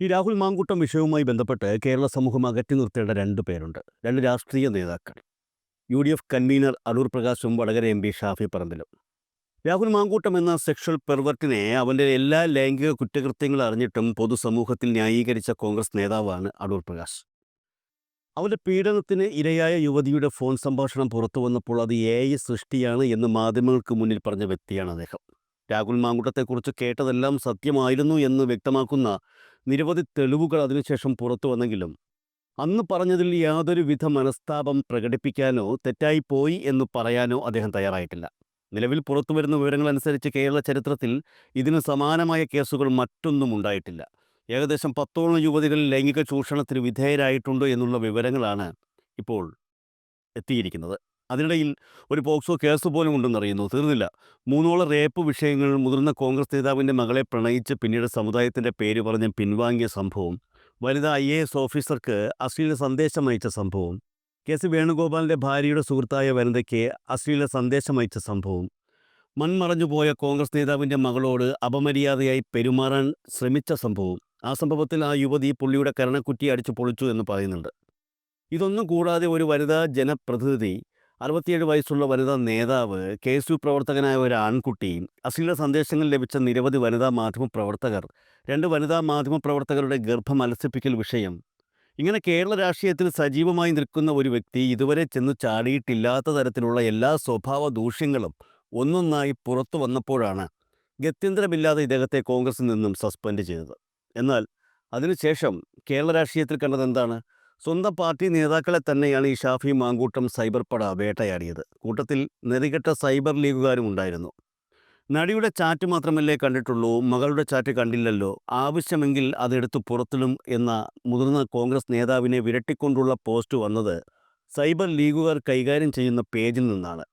ഈ രാഹുൽ മാങ്കൂട്ടം വിഷയവുമായി ബന്ധപ്പെട്ട് കേരള സമൂഹം അകറ്റി നിർത്തേണ്ട രണ്ട് പേരുണ്ട്. രണ്ട് രാഷ്ട്രീയ നേതാക്കൾ. യു.ഡി.എഫ് കൺവീനർ അടൂർ പ്രകാശും വടകര എം.പി ഷാഫി പറമ്പിലും. രാഹുൽ മാങ്കൂട്ടം എന്ന സെക്ഷൽ പെർവർട്ടിനെ അവൻ്റെ എല്ലാ ലൈംഗിക കുറ്റകൃത്യങ്ങൾ അറിഞ്ഞിട്ടും പൊതുസമൂഹത്തിൽ ന്യായീകരിച്ച കോൺഗ്രസ് നേതാവാണ് അടൂർ പ്രകാശ്. അവൻ്റെ പീഡനത്തിന് ഇരയായ യുവതിയുടെ ഫോൺ സംഭാഷണം പുറത്തു വന്നപ്പോൾ അത് AI സൃഷ്ടിയാണ് എന്ന് മാധ്യമങ്ങൾക്ക് മുന്നിൽ പറഞ്ഞ വ്യക്തിയാണ് അദ്ദേഹം. രാഹുൽ മാങ്കൂട്ടത്തെക്കുറിച്ച് കേട്ടതെല്ലാം സത്യമായിരുന്നു എന്ന് വ്യക്തമാക്കുന്ന നിരവധി തെളിവുകൾ അതിനുശേഷം പുറത്തു വന്നെങ്കിലും അന്ന് പറഞ്ഞതിൽ യാതൊരുവിധ മനസ്താപം പ്രകടിപ്പിക്കാനോ തെറ്റായിപ്പോയി എന്ന് പറയാനോ അദ്ദേഹം തയ്യാറായിട്ടില്ല. നിലവിൽ പുറത്തുവരുന്ന വിവരങ്ങളനുസരിച്ച് കേരള ചരിത്രത്തിൽ ഇതിന് സമാനമായ കേസുകൾ മറ്റൊന്നും ഉണ്ടായിട്ടില്ല. ഏകദേശം 10ഓളം യുവതികൾ ലൈംഗിക ചൂഷണത്തിന് വിധേയരായിട്ടുണ്ട് എന്നുള്ള വിവരങ്ങളാണ് ഇപ്പോൾ എത്തിയിരിക്കുന്നത്. അതിനിടയിൽ ഒരു പോക്സോ കേസ് പോലും ഉണ്ടെന്നറിയുന്നു. തീർന്നില്ല. 3ഓളം റേപ്പ് വിഷയങ്ങൾ മുതിർന്ന കോൺഗ്രസ് നേതാവിൻ്റെ മകളെ പ്രണയിച്ച് പിന്നീട് സമുദായത്തിൻ്റെ പേര് പറഞ്ഞ് പിൻവാങ്ങിയ സംഭവം, വനിതാ IAS ഓഫീസർക്ക് അശ്ലീല സന്ദേശം അയച്ച സംഭവം, KC വേണുഗോപാലിൻ്റെ ഭാര്യയുടെ സുഹൃത്തായ വനിതയ്ക്ക് അശ്ലീല സന്ദേശം അയച്ച സംഭവം, മൺമറഞ്ഞുപോയ കോൺഗ്രസ് നേതാവിൻ്റെ മകളോട് അപമര്യാദയായി പെരുമാറാൻ ശ്രമിച്ച സംഭവം, ആ സംഭവത്തിൽ ആ യുവതി പുള്ളിയുടെ കരണക്കുറ്റി അടിച്ചു പൊളിച്ചു എന്ന് പറയുന്നുണ്ട്. ഇതൊന്നും കൂടാതെ ഒരു വനിതാ ജനപ്രതിനിധി, 67 വയസ്സുള്ള വനിതാ നേതാവ്, KSU പ്രവർത്തകനായ ഒരു ആൺകുട്ടി, അശ്ലീല സന്ദേശങ്ങൾ ലഭിച്ച നിരവധി വനിതാ മാധ്യമപ്രവർത്തകർ, 2 വനിതാ മാധ്യമപ്രവർത്തകരുടെ ഗർഭം അലസിപ്പിക്കൽ വിഷയം, ഇങ്ങനെ കേരള രാഷ്ട്രീയത്തിൽ സജീവമായി നിൽക്കുന്ന ഒരു വ്യക്തി ഇതുവരെ ചെന്ന് ചാടിയിട്ടില്ലാത്ത തരത്തിലുള്ള എല്ലാ സ്വഭാവ ദൂഷ്യങ്ങളും ഒന്നൊന്നായി പുറത്തു വന്നപ്പോഴാണ് ഗത്യന്തരമില്ലാതെ ഇദ്ദേഹത്തെ കോൺഗ്രസിൽ നിന്നും സസ്പെൻഡ് ചെയ്തത്. എന്നാൽ അതിനുശേഷം കേരള രാഷ്ട്രീയത്തിൽ കണ്ടത് എന്താണ്? സ്വന്തം പാർട്ടി നേതാക്കളെ തന്നെയാണ് ഈ ഷാഫി മാങ്കൂട്ടം സൈബർ പട വേട്ടയാടിയത്. കൂട്ടത്തിൽ നെറികെട്ട സൈബർ ലീഗുകാരും ഉണ്ടായിരുന്നു. നടിയുടെ ചാറ്റ് മാത്രമല്ലേ കണ്ടിട്ടുള്ളൂ, മകളുടെ ചാറ്റ് കണ്ടില്ലല്ലോ, ആവശ്യമെങ്കിൽ അതെടുത്ത് പുറത്തിടും എന്ന മുതിർന്ന കോൺഗ്രസ് നേതാവിനെ വിരട്ടിക്കൊണ്ടുള്ള പോസ്റ്റ് വന്നത് സൈബർ ലീഗുകാർ കൈകാര്യം ചെയ്യുന്ന പേജിൽ നിന്നാണ്.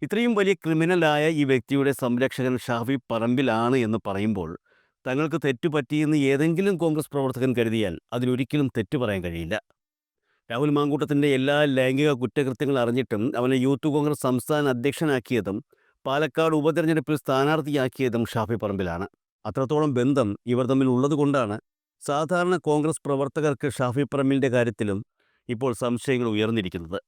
ഇത്രയും വലിയ ക്രിമിനലായ ഈ വ്യക്തിയുടെ സംരക്ഷകൻ ഷാഫി പറമ്പിലാണ് എന്ന് പറയുമ്പോൾ തങ്ങൾക്ക് തെറ്റുപറ്റിയെന്ന് ഏതെങ്കിലും കോൺഗ്രസ് പ്രവർത്തകൻ കരുതിയാൽ അതിലൊരിക്കലും തെറ്റു പറയാൻ കഴിയില്ല. രാഹുൽ മാങ്കൂട്ടത്തിൻ്റെ എല്ലാ ലൈംഗിക കുറ്റകൃത്യങ്ങൾ അറിഞ്ഞിട്ടും അവനെ യൂത്ത് കോൺഗ്രസ് സംസ്ഥാന അധ്യക്ഷനാക്കിയതും പാലക്കാട് ഉപതെരഞ്ഞെടുപ്പിൽ സ്ഥാനാർത്ഥിയാക്കിയതും ഷാഫി പറമ്പിലാണ്. അത്രത്തോളം ബന്ധം ഇവർ തമ്മിൽ ഉള്ളതുകൊണ്ടാണ് സാധാരണ കോൺഗ്രസ് പ്രവർത്തകർക്ക് ഷാഫി പറമ്പിലിൻ്റെ കാര്യത്തിലും ഇപ്പോൾ സംശയങ്ങൾ ഉയർന്നിരിക്കുന്നത്.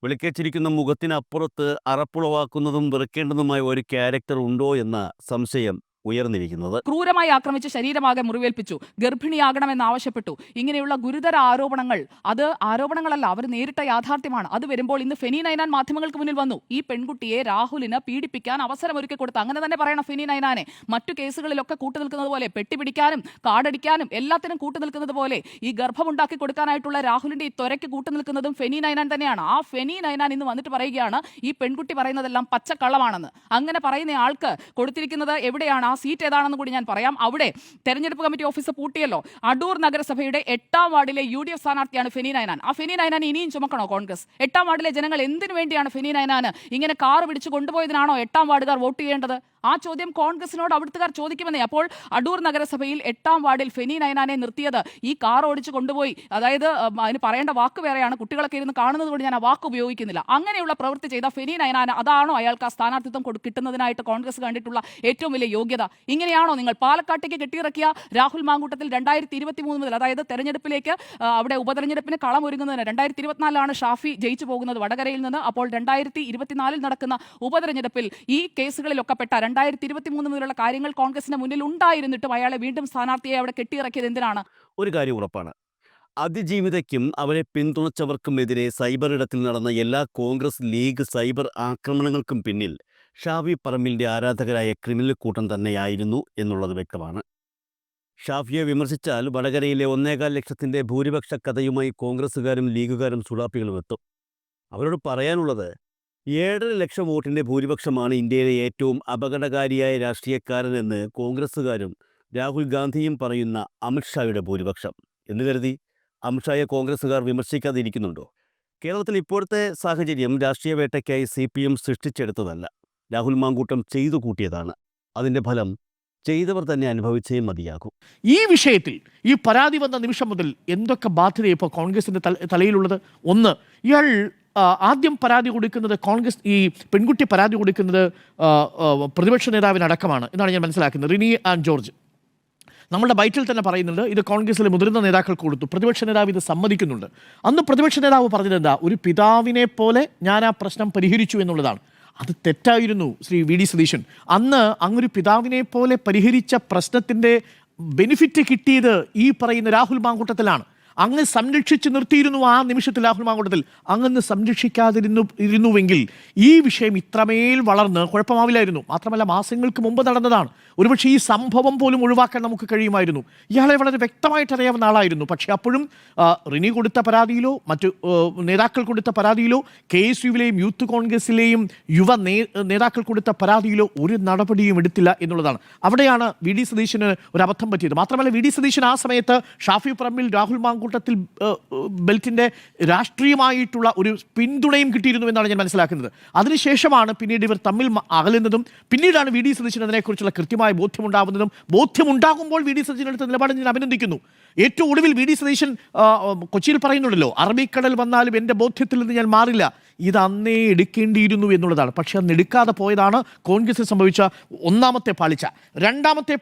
വെളുക്കേച്ചിരിക്കുന്ന മുഖത്തിനപ്പുറത്ത് അറപ്പുളവാക്കുന്നതും വെറുക്കേണ്ടതുമായ ഒരു ക്യാരക്ടർ ഉണ്ടോ എന്ന സംശയം ഉയർന്നിരിക്കുന്നത്. ക്രൂരമായി ആക്രമിച്ച് ശരീരമാകെ മുറിവേൽപ്പിച്ചു, ഗർഭിണിയാകണമെന്ന് ആവശ്യപ്പെട്ടു. ഇങ്ങനെയുള്ള ഗുരുതര ആരോപണങ്ങൾ, അത് ആരോപണങ്ങളല്ല, അവർ നേരിട്ട യാഥാർത്ഥ്യമാണ്. അത് വരുമ്പോൾ ഇന്ന് ഫെനി നൈനാൻ മാധ്യമങ്ങൾക്ക് മുന്നിൽ വന്നു. ഈ പെൺകുട്ടിയെ രാഹുലിന് പീഡിപ്പിക്കാൻ അവസരമൊരുക്കി കൊടുത്തു. അങ്ങനെ തന്നെ പറയണം ഫെനി നൈനാനെ. മറ്റു കേസുകളിലൊക്കെ കൂട്ടുനിൽക്കുന്നത് പോലെ, പെട്ടിപിടിക്കാനും കാടടിക്കാനും എല്ലാത്തിനും കൂട്ടുനിൽക്കുന്നത് പോലെ ഈ ഗർഭമുണ്ടാക്കി കൊടുക്കാനായിട്ടുള്ള രാഹുലിന്റെ ഈ ത്വരയ്ക്ക് കൂട്ടുനിൽക്കുന്നതും ഫെനി നൈനാൻ തന്നെയാണ്. ആ ഫെനി നൈനാൻ ഇന്ന് വന്നിട്ട് പറയുകയാണ് ഈ പെൺകുട്ടി പറയുന്നതെല്ലാം പച്ചക്കള്ളമാണെന്ന്. അങ്ങനെ പറയുന്ന ആൾക്ക് കൊടുത്തിരിക്കുന്നത് എവിടെയാണ്? ആ സീറ്റ് ഏതാണെന്ന് കൂടി ഞാൻ പറയാം. അവിടെ തെരഞ്ഞെടുപ്പ് കമ്മിറ്റി ഓഫീസ് പൂട്ടിയല്ലോ. അടൂർ നഗരസഭയുടെ 8ാം വാർഡിലെ UDF സ്ഥാനാർത്ഥിയാണ് ഫെനി നൈനാൻ. ആ ഫെനി നൈനാൻ ഇനിയും ചുമക്കണോ കോൺഗ്രസ്? 8ാം വാർഡിലെ ജനങ്ങൾ എന്തിനു വേണ്ടിയാണ് ഫെനി നൈനാന് ഇങ്ങനെ കാറ് പിടിച്ച് കൊണ്ടുപോയതിനാണോ 8ാം വാർഡുകാർ വോട്ട് ചെയ്യേണ്ടത്? ആ ചോദ്യം കോൺഗ്രസിനോട് അവിടുത്തുകാർ ചോദിക്കുമെന്നേ. അപ്പോൾ അടൂർ നഗരസഭയിൽ 8ാം വാർഡിൽ ഫെനി നൈനാനെ നിർത്തിയത് ഈ കാർ ഓടിച്ച് കൊണ്ടുപോയി, അതായത് അതിന് പറയേണ്ട വാക്ക് വേറെയാണ്, കുട്ടികളൊക്കെ ഇരുന്ന് കാണുന്നത് കൊണ്ട് ഞാൻ ആ വാക്ക് ഉപയോഗിക്കുന്നില്ല. അങ്ങനെയുള്ള പ്രവൃത്തി ചെയ്ത ഫെനി നൈനാൻ, അതാണോ അയാൾക്ക് ആ സ്ഥാനാർത്ഥിത്വം കിട്ടുന്നതിനായിട്ട് കോൺഗ്രസ് കണ്ടിട്ടുള്ള ഏറ്റവും വലിയ യോഗ്യത? ഇങ്ങനെയാണോ നിങ്ങൾ പാലക്കാട്ടേക്ക് കെട്ടിയിറക്കിയ രാഹുൽ മാങ്കൂട്ടത്തിൽ 2023 മുതൽ, അതായത് തെരഞ്ഞെടുപ്പിലേക്ക് അവിടെ ഉപതെരഞ്ഞെടുപ്പിന് കളമൊരുങ്ങുന്നതിന് 2024 ഷാഫി ജയിച്ചു പോകുന്നത് വടകരയിൽ നിന്ന്. അപ്പോൾ 2024 നടക്കുന്ന ഉപതെരഞ്ഞെടുപ്പിൽ ഈ കേസുകളിലൊക്കെ പെട്ട 2023 മുതലുള്ള കാര്യങ്ങൾ കോൺഗ്രസിന് മുന്നിൽ ഉണ്ടായിരുന്നിട്ടും അയാളെ വീണ്ടും സ്ഥാനാർത്ഥിയെ അവിടെ കെട്ടിയിറക്കിയത് എന്തിനാണ്? ഒരു കാര്യം ഉറപ്പാണ്, അതിജീവിതയ്ക്കും അവരെ പിന്തുണച്ചവർക്കുമെതിരെ സൈബർ ഇടത്തിൽ നടന്ന എല്ലാ കോൺഗ്രസ് ലീഗ് സൈബർ ആക്രമണങ്ങൾക്കും പിന്നിൽ ഷാഫി പറമ്പിലിൻ്റെ ആരാധകരായ ക്രിമിനൽ കൂട്ടം തന്നെയായിരുന്നു എന്നുള്ളത് വ്യക്തമാണ്. ഷാഫിയെ വിമർശിച്ചാൽ വടകരയിലെ 1.25 ലക്ഷത്തിൻ്റെ ഭൂരിപക്ഷ കഥയുമായി കോൺഗ്രസ്സുകാരും ലീഗുകാരും സുഡാപ്പികളും എത്തും. അവരോട് പറയാനുള്ളത്, 7.5 ലക്ഷം വോട്ടിൻ്റെ ഭൂരിപക്ഷമാണ് ഇന്ത്യയിലെ ഏറ്റവും അപകടകാരിയായ രാഷ്ട്രീയക്കാരനെന്ന് കോൺഗ്രസ്സുകാരും രാഹുൽ ഗാന്ധിയും പറയുന്ന അമിത്ഷായുടെ ഭൂരിപക്ഷം എന്ന് കരുതി അമിത്ഷായെ കോൺഗ്രസ്സുകാർ വിമർശിക്കാതിരിക്കുന്നുണ്ടോ? കേരളത്തിൽ ഇപ്പോഴത്തെ സാഹചര്യം രാഷ്ട്രീയ വേട്ടയ്ക്കായി CPM സൃഷ്ടിച്ചെടുത്തതല്ല, രാഹുൽ മാങ്കൂട്ടം ചെയ്തു കൂട്ടിയതാണ്. അതിൻ്റെ ഫലം ചെയ്തവർ തന്നെ അനുഭവിച്ചേ മതിയാകും. ഈ വിഷയത്തിൽ ഈ പരാതി വന്ന നിമിഷം മുതൽ എന്തൊക്കെ ബാധ്യത ഇപ്പോൾ കോൺഗ്രസിൻ്റെ തലയിലുള്ളത്? ഒന്ന്, ഇയാൾ ആദ്യം പരാതി കൊടുക്കുന്നത് കോൺഗ്രസ്, ഈ പെൺകുട്ടി പരാതി കൊടുക്കുന്നത് പ്രതിപക്ഷ നേതാവിനടക്കമാണ് എന്നാണ് ഞാൻ മനസ്സിലാക്കുന്നത്, റിനി ആൻഡ് ജോർജ്. നമ്മുടെ ബൈറ്റിൽ തന്നെ പറയുന്നുണ്ട് ഇത് കോൺഗ്രസിലെ മുതിർന്ന നേതാക്കൾക്ക് കൊടുത്തു. പ്രതിപക്ഷ നേതാവ് ഇത് സമ്മതിക്കുന്നുണ്ട്. അന്ന് പ്രതിപക്ഷ നേതാവ് പറഞ്ഞത് എന്താ? ഒരു പിതാവിനെ പോലെ ഞാൻ ആ പ്രശ്നം പരിഹരിച്ചു എന്നുള്ളതാണ്. അത് തെറ്റായിരുന്നു ശ്രീ വി ഡി സതീശൻ. അന്ന് അങ്ങൊരു പിതാവിനെ പോലെ പരിഹരിച്ച പ്രശ്നത്തിൻ്റെ ബെനിഫിറ്റ് കിട്ടിയത് ഈ പറയുന്ന രാഹുൽ മാങ്കൂട്ടത്തിലാണ്. അങ്ങ് സംരക്ഷിച്ച് നിർത്തിയിരുന്നു ആ നിമിഷത്തിൽ രാഹുൽ മാങ്കൂട്ടത്തിൽ. അങ്ങ് സംരക്ഷിക്കാതിരുന്നുവെങ്കിൽ ഈ വിഷയം ഇത്രമേൽ വളർന്ന് കുഴപ്പമാവില്ലായിരുന്നു. മാത്രമല്ല മാസങ്ങൾക്ക് മുമ്പ് നടന്നതാണ്. ഒരുപക്ഷെ ഈ സംഭവം പോലും ഒഴിവാക്കാൻ നമുക്ക് കഴിയുമായിരുന്നു. ഇയാളെ വളരെ വ്യക്തമായിട്ട് അറിയാവുന്ന ആളായിരുന്നു. പക്ഷേ അപ്പോഴും റിനി കൊടുത്ത പരാതിയിലോ മറ്റു നേതാക്കൾ കൊടുത്ത പരാതിയിലോ KSUവിലെയും യൂത്ത് കോൺഗ്രസിലെയും യുവ നേതാക്കൾ കൊടുത്ത പരാതിയിലോ ഒരു നടപടിയും എടുത്തില്ല എന്നുള്ളതാണ്. അവിടെയാണ് വി ഡി സതീശന് ഒരു അബദ്ധം പറ്റിയത്. മാത്രമല്ല വി ഡി സതീശൻ ആ സമയത്ത് ഷാഫി പറമ്പിൽ രാഹുൽ മാങ്കൂട്ടത്തിൽ ബെൽറ്റിന്റെ രാഷ്ട്രീയമായിട്ടുള്ള ഒരു പിന്തുണയും കിട്ടിയിരുന്നു എന്നാണ് ഞാൻ മനസ്സിലാക്കുന്നത്. അതിനുശേഷമാണ് പിന്നീട് ഇവർ തമ്മിൽ അകലുന്നതും പിന്നീടാണ് വി ഡി സതീശൻ അതിനെക്കുറിച്ചുള്ള കൃത്യമായ ബോധ്യമുണ്ടാവുന്നതും. ബോധ്യമുണ്ടാകുമ്പോൾ വി ഡി സതീശൻ എടുത്ത നിലപാട് ഞാൻ അഭിനന്ദിക്കുന്നു. ഏറ്റവും ഒടുവിൽ വി ഡി സതീശൻ കൊച്ചിയിൽ പറയുന്നുണ്ടല്ലോ, അറബിക്കടൽ വന്നാലും എൻ്റെ ബോധ്യത്തിൽ നിന്ന് ഞാൻ മാറില്ല. ഇത് അന്നേ എടുക്കേണ്ടിയിരുന്നു എന്നുള്ളതാണ്. പക്ഷെ അന്ന് എടുക്കാതെ പോയതാണ് കോൺഗ്രസിൽ സംഭവിച്ച ഒന്നാമത്തെ പാളിച്ച. രണ്ടാമത്തെ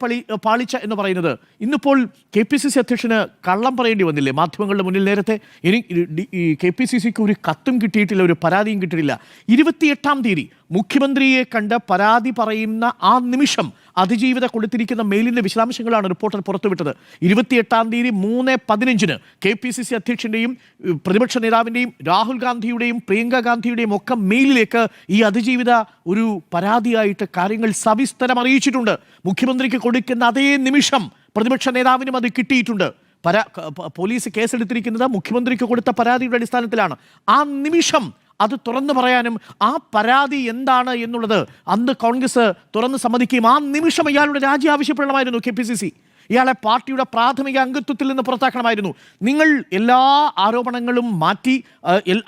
പാളിച്ച എന്ന് പറയുന്നത് ഇന്നിപ്പോൾ KPCC അധ്യക്ഷന് കള്ളം പറയേണ്ടി വന്നില്ലേ മാധ്യമങ്ങളുടെ മുന്നിൽ? നേരത്തെ ഈ KPCCക്ക് ഒരു കത്തും കിട്ടിയിട്ടില്ല, ഒരു പരാതിയും കിട്ടിയിട്ടില്ല. 28-ാം തീയതി മുഖ്യമന്ത്രിയെ കണ്ട് പരാതി പറയുന്ന ആ നിമിഷം അതിജീവിത കൊടുത്തിരിക്കുന്ന മെയിലിൻ്റെ വിശദാംശങ്ങളാണ് റിപ്പോർട്ടർ പുറത്തുവിട്ടത്. 28-ാം തീയതി 3:15 KPCC അധ്യക്ഷൻ്റെയും പ്രതിപക്ഷ നേതാവിൻ്റെയും രാഹുൽ ഗാന്ധിയുടെയും പ്രിയങ്ക ഗാന്ധിയുടെയും ഒക്കെ മെയിലിലേക്ക് ഈ അതിജീവിത ഒരു പരാതിയായിട്ട് കാര്യങ്ങൾ സവിസ്തരം അറിയിച്ചിട്ടുണ്ട്. മുഖ്യമന്ത്രിക്ക് കൊടുക്കുന്ന അതേ നിമിഷം പ്രതിപക്ഷ നേതാവിനും അത് കിട്ടിയിട്ടുണ്ട്. പോലീസ് കേസെടുത്തിരിക്കുന്നത് മുഖ്യമന്ത്രിക്ക് കൊടുത്ത പരാതിയുടെ അടിസ്ഥാനത്തിലാണ്. ആ നിമിഷം അത് തുറന്നു പറയാനും ആ പരാതി എന്താണ് എന്നുള്ളത് അന്ന് കോൺഗ്രസ് തുറന്ന് സമ്മതിക്കുകയും ആ നിമിഷം ഇയാളുടെ രാജി ആവശ്യപ്പെടണമായിരുന്നു KPCC. ഇയാളെ പാർട്ടിയുടെ പ്രാഥമിക അംഗത്വത്തിൽ നിന്ന് പുറത്താക്കണമായിരുന്നു. നിങ്ങൾ എല്ലാ ആരോപണങ്ങളും മാറ്റി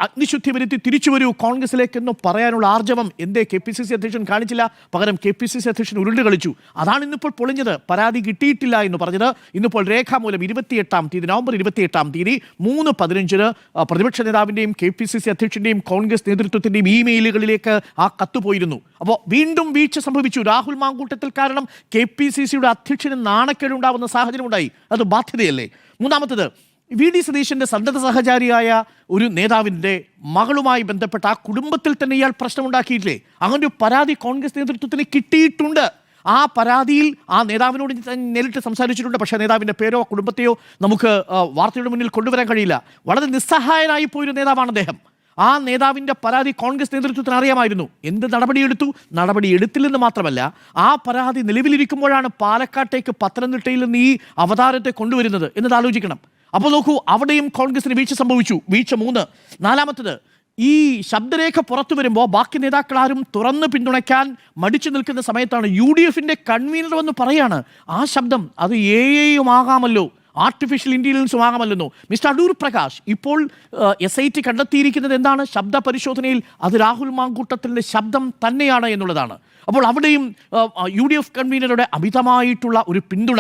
അഗ്നിശുദ്ധി വരുത്തി തിരിച്ചു വരൂ കോൺഗ്രസിലേക്കെന്ന് പറയാനുള്ള ആർജവം എന്തേ KPCC അധ്യക്ഷൻ കാണിച്ചില്ല? പകരം KPCC അധ്യക്ഷൻ ഉരുണ്ട് കളിച്ചു. അതാണ് ഇന്നിപ്പോൾ പൊളിഞ്ഞത്. പരാതി കിട്ടിയിട്ടില്ല എന്ന് പറഞ്ഞത് ഇന്നിപ്പോൾ രേഖാമൂലം 28-ാം തീയതി നവംബർ 28-ാം തീയതി 3:15 പ്രതിപക്ഷ നേതാവിൻ്റെയും KPCC അധ്യക്ഷൻ്റെയും കോൺഗ്രസ് നേതൃത്വത്തിൻ്റെയും ഇമെയിലുകളിലേക്ക് ആ കത്ത് പോയിരുന്നു. അപ്പോൾ വീണ്ടും വീഴ്ച സംഭവിച്ചു. രാഹുൽ മാങ്കൂട്ടത്തിൽ കാരണം KPCCയുടെ അധ്യക്ഷന് നാണക്കേടുണ്ടാവുന്ന സാഹചര്യം ഉണ്ടായി. അത് ബാധ്യതയല്ലേ? മൂന്നാമത്തത് വി ഡി സതീശന്റെ സന്തത സഹചാരിയായ ഒരു നേതാവിൻ്റെ മകളുമായി ബന്ധപ്പെട്ട ആ കുടുംബത്തിൽ തന്നെ ഇയാൾ പ്രശ്നമുണ്ടാക്കിയിട്ടില്ലേ? അങ്ങനെ ഒരു പരാതി കോൺഗ്രസ് നേതൃത്വത്തിന് കിട്ടിയിട്ടുണ്ട്. ആ പരാതിയിൽ ആ നേതാവിനോട് നേരിട്ട് സംസാരിച്ചിട്ടുണ്ട്. പക്ഷേ നേതാവിൻ്റെ പേരോ കുടുംബത്തെയോ നമുക്ക് വാർത്തയുടെ മുന്നിൽ കൊണ്ടുവരാൻ കഴിയില്ല. വളരെ നിസ്സഹായനായി പോയൊരു നേതാവാണ് അദ്ദേഹം. ആ നേതാവിൻ്റെ പരാതി കോൺഗ്രസ് നേതൃത്വത്തിന് അറിയാമായിരുന്നു. എന്ത് നടപടിയെടുത്തു? നടപടി എടുത്തില്ലെന്ന് മാത്രമല്ല, ആ പരാതി നിലവിലിരിക്കുമ്പോഴാണ് പാലക്കാട്ടേക്ക് പത്തനംതിട്ടയിൽ നിന്ന് ഈ അവതാരത്തെ കൊണ്ടുവരുന്നത് എന്നത് ആലോചിക്കണം. അപ്പോൾ നോക്കൂ, അവിടെയും കോൺഗ്രസിന് വീഴ്ച സംഭവിച്ചു. വീഴ്ച 3. നാലാമത്തത്, ഈ ശബ്ദരേഖ പുറത്തു വരുമ്പോൾ ബാക്കി നേതാക്കളാരും തുറന്ന് പിന്തുണയ്ക്കാൻ മടിച്ചു നിൽക്കുന്ന സമയത്താണ് UDFന്റെ കൺവീനർ എന്ന് പറയാണ് ആ ശബ്ദം അത് AI ആകാമല്ലോ, ആർട്ടിഫിഷ്യൽ ഇൻ്റലിജൻസും ആകാമല്ലോ. മിസ്റ്റർ അടൂർ പ്രകാശ് ഇപ്പോൾ SIT കണ്ടെത്തിയിരിക്കുന്നത് എന്താണ്? ശബ്ദ പരിശോധനയിൽ അത് രാഹുൽ മാങ്കൂട്ടത്തിൻ്റെ ശബ്ദം തന്നെയാണ് എന്നുള്ളതാണ്. അപ്പോൾ അവിടെയും UDF കൺവീനറുടെ അമിതമായിട്ടുള്ള ഒരു പിന്തുണ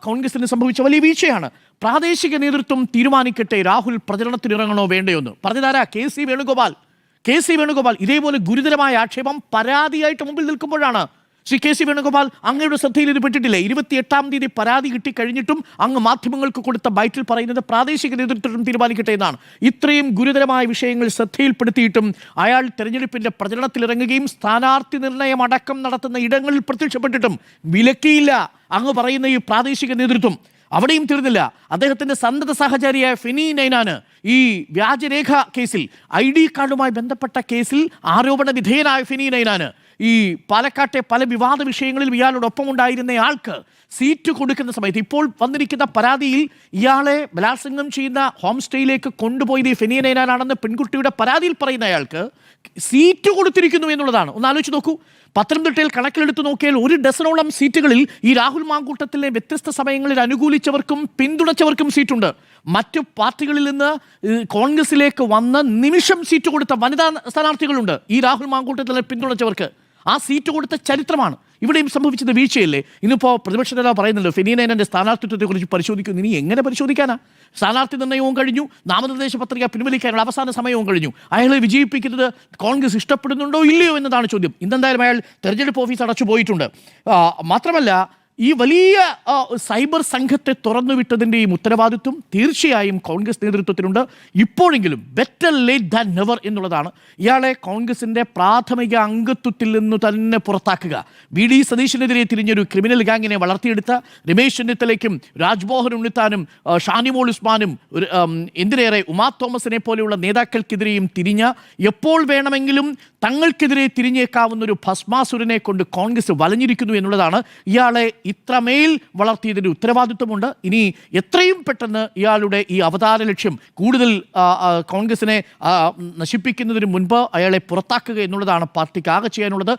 കോൺഗ്രസിന് സംഭവിച്ച വലിയ വീഴ്ചയാണ്. പ്രാദേശിക നേതൃത്വം തീരുമാനിക്കട്ടെ രാഹുൽ പ്രചരണത്തിനിറങ്ങണോ വേണ്ടയോ എന്ന് പറഞ്ഞതാരാ? KC വേണുഗോപാൽ. ഇതേപോലെ ഗുരുതരമായ ആക്ഷേപം പരാതിയായിട്ട് മുമ്പിൽ നിൽക്കുമ്പോഴാണ് ശ്രീ KC വേണുഗോപാൽ അങ്ങയുടെ ശ്രദ്ധയിൽ ഇത് പെട്ടിട്ടില്ലേ? 28-ാം തീയതി പരാതി കിട്ടിക്കഴിഞ്ഞിട്ടും അങ്ങ് മാധ്യമങ്ങൾക്ക് കൊടുത്ത ബൈറ്റിൽ പറയുന്നത് പ്രാദേശിക നേതൃത്വം തീരുമാനിക്കട്ടെ എന്നാണ്. ഇത്രയും ഗുരുതരമായ വിഷയങ്ങൾ ശ്രദ്ധയിൽപ്പെടുത്തിയിട്ടും അയാൾ തെരഞ്ഞെടുപ്പിൻ്റെ പ്രചരണത്തിലിറങ്ങുകയും സ്ഥാനാർത്ഥി നിർണയം അടക്കം നടത്തുന്ന ഇടങ്ങളിൽ പ്രത്യക്ഷപ്പെട്ടിട്ടും വിലക്കിയില്ല അങ്ങ് പറയുന്ന ഈ പ്രാദേശിക നേതൃത്വം. അവിടെയും തീർന്നില്ല. അദ്ദേഹത്തിൻ്റെ സന്തത സഹചാരിയായ ഫെനി നൈനാന് ഈ വ്യാജരേഖ കേസിൽ ID കാർഡുമായി ബന്ധപ്പെട്ട കേസിൽ ആരോപണ വിധേയനായ ഫെനി നൈനാന് ഈ പാലക്കാട്ടെ പല വിവാദ വിഷയങ്ങളിലും ഇയാളോടൊപ്പം ഉണ്ടായിരുന്ന ആൾക്ക് സീറ്റ് കൊടുക്കുന്ന സമയത്ത് ഇപ്പോൾ വന്നിരിക്കുന്ന പരാതിയിൽ ഇയാളെ ബലാത്സംഗം ചെയ്യുന്ന ഹോം സ്റ്റേയിലേക്ക് കൊണ്ടുപോയത് ഈ ഫെനി നൈനാനാണെന്ന് പെൺകുട്ടിയുടെ പരാതിയിൽ പറയുന്ന അയാൾക്ക് സീറ്റ് കൊടുത്തിരിക്കുന്നു എന്നുള്ളതാണ്. ഒന്ന് ആലോചിച്ച് നോക്കൂ. പത്തനംതിട്ടയിൽ കണക്കിലെടുത്ത് നോക്കിയാൽ 1 ഡസനോളം സീറ്റുകളിൽ ഈ രാഹുൽ മാങ്കൂട്ടത്തിലെ വ്യത്യസ്ത സമയങ്ങളിൽ അനുകൂലിച്ചവർക്കും പിന്തുണച്ചവർക്കും സീറ്റുണ്ട്. മറ്റു പാർട്ടികളിൽ നിന്ന് കോൺഗ്രസിലേക്ക് വന്ന നിമിഷം സീറ്റ് കൊടുത്ത വനിതാ സ്ഥാനാർത്ഥികളുണ്ട് ഈ രാഹുൽ മാങ്കൂട്ടത്തിലെ പിന്തുണച്ചവർക്ക്. ആ സീറ്റ് കൊടുത്ത ചരിത്രമാണ്. ഇവിടെയും സംഭവിച്ചത് വീഴ്ചയല്ലേ? ഇന്നിപ്പോൾ പ്രതിപക്ഷ നേതാവ് പറയുന്നല്ലോ ഫെനി നൈനാന്റെ സ്ഥാനാർത്ഥിത്വത്തെക്കുറിച്ച് പരിശോധിക്കുന്നു. ഇനി എങ്ങനെ പരിശോധിക്കാനാ? സ്ഥാനാർത്ഥി നിർണ്ണയവും കഴിഞ്ഞു, നാമനിർദ്ദേശ പത്രിക പിൻവലിക്കാനുള്ള അവസാന സമയവും കഴിഞ്ഞു. അയാളെ വിജയിപ്പിക്കുന്നത് കോൺഗ്രസ് ഇഷ്ടപ്പെടുന്നുണ്ടോ ഇല്ലയോ എന്നതാണ് ചോദ്യം. ഇന്നെന്തായാലും അയാൾ തെരഞ്ഞെടുപ്പ് ഓഫീസ് അടച്ചു പോയിട്ടുണ്ട്. മാത്രമല്ല ഈ വലിയ സൈബർ സംഘത്തെ തുറന്നുവിട്ടതിൻ്റെയും ഉത്തരവാദിത്വം തീർച്ചയായും കോൺഗ്രസ് നേതൃത്വത്തിനുണ്ട്. ഇപ്പോഴെങ്കിലും ബെറ്റർ ലേറ്റ് ദാൻ നെവർ എന്നുള്ളതാണ്. ഇയാളെ കോൺഗ്രസിൻ്റെ പ്രാഥമിക അംഗത്വത്തിൽ നിന്ന് തന്നെ പുറത്താക്കുക. വി.ഡി. സതീശനെതിരെ തിരിഞ്ഞൊരു ക്രിമിനൽ ഗാങ്ങിനെ വളർത്തിയെടുത്ത രമേശ് ചെന്നിത്തലയ്ക്കും രാജ്മോഹൻ ഉണ്ണിത്താനും ഷാനിമോൾ ഉസ്മാനും എന്തിനേറെ ഉമാ തോമസിനെ പോലെയുള്ള നേതാക്കൾക്കെതിരെയും തിരിഞ്ഞ എപ്പോൾ വേണമെങ്കിലും തങ്ങൾക്കെതിരെ തിരിഞ്ഞേക്കാവുന്ന ഒരു ഭസ്മാസുരനെ കൊണ്ട് കോൺഗ്രസ് വലഞ്ഞിരിക്കുന്നു എന്നുള്ളതാണ്. ഇയാളെ ഇത്രമേൽ വളർത്തിയതിൻ്റെ ഉത്തരവാദിത്വമുണ്ട്. ഇനി എത്രയും പെട്ടെന്ന് ഇയാളുടെ ഈ അവതാര ലക്ഷ്യം കൂടുതൽ കോൺഗ്രസിനെ നശിപ്പിക്കുന്നതിന് മുൻപ് അയാളെ പുറത്താക്കുക എന്നുള്ളതാണ് പാർട്ടിക്ക് ആകെ ചെയ്യാനുള്ളത്.